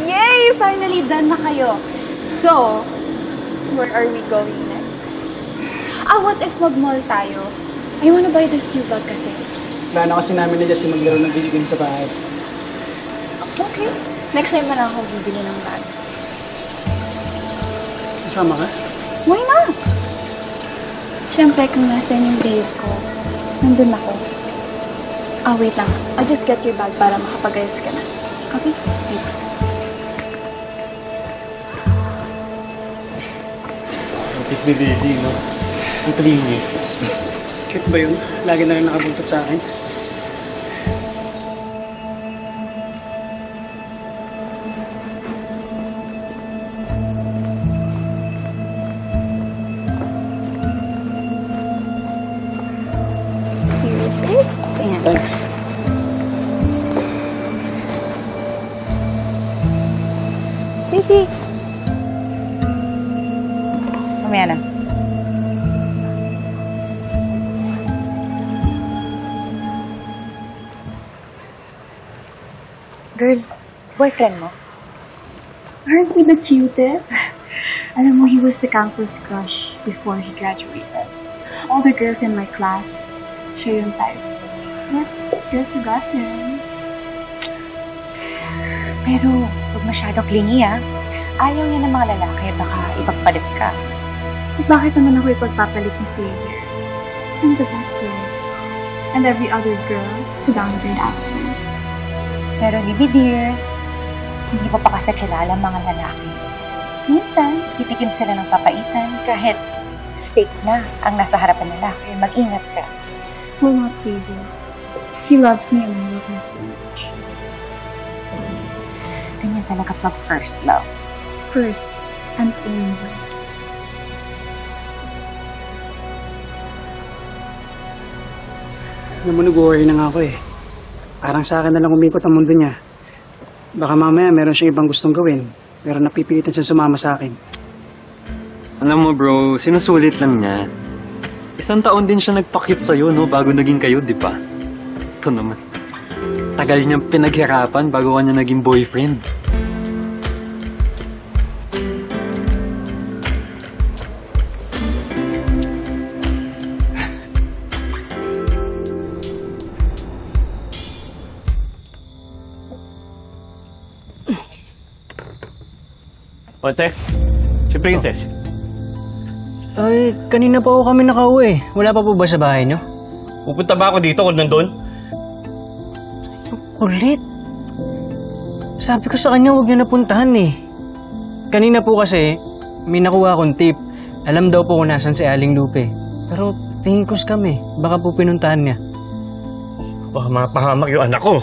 Yay! Finally done na kayo. So, where are we going next? What if mag-mall tayo? I wanna buy this new bag kasi. Plano kasi namin na Justin maglaro ng video game sa bahay. Okay. Next time na lang ako bibili ng bag. Kasama ka? Why not? Siyempre, kung nasan yung babe ko, nandun ako. Wait lang. I'll just get your bag para makapag-ayos ka na. Okay? Wait. Kapit ni Lily, no? Ang talino. Cute ba yun? Lagi na rin nakabuntot sa akin. Thanks. Titi. Mamaya na. Girl, boyfriend mo? Aren't we the cutest? Alam mo, he was the campus crush before he graduated. All the girls in my class, siya yung type. But, guess who got him? Pero, huwag masyadong clingy, ah. Ayaw niya ng mga lalaki, baka ipagpalit ka. At bakit naman ako ipagpapalit ni Xavier? I'm the best girls. And every other girl is downgrade after. Pero, Libby dear, hindi mo pa kasi kilala ang mga lalaki. Minsan, titikim sila ng papaitan kahit steak na ang nasa harapan nila. Kaya mag-ingat ka. Will not Xavier. He loves me and I love him so much. Ganyan talaga pag first love. First and only. Alam mo, nag-worry na nga ako eh. Parang sa akin na lang umikot ang mundo niya. Baka mamaya meron siyang ibang gustong gawin, pero napipilitan siya sumama sa akin. Alam mo bro, sinusulit lang niya. Isang taon din siya nagpakit sa'yo, no? Bago naging kayo, di ba? Ito naman. Tagal niyang pinaghirapan bago ka niya naging boyfriend. Ote, si Princess. Ay, kanina pa ako kami nakauwi. Wala pa po ba sa bahay niyo? Pupunta ba ako dito kung nandun? Kulit. Sabi ko sa kanya huwag niyo napuntahan eh. Kanina po kasi, may nakuha akong tip. Alam daw po kung nasan si Aling Lupe. Pero tingin ko scam eh. Baka po pinuntahan niya. Baka mapahamak yung anak ko.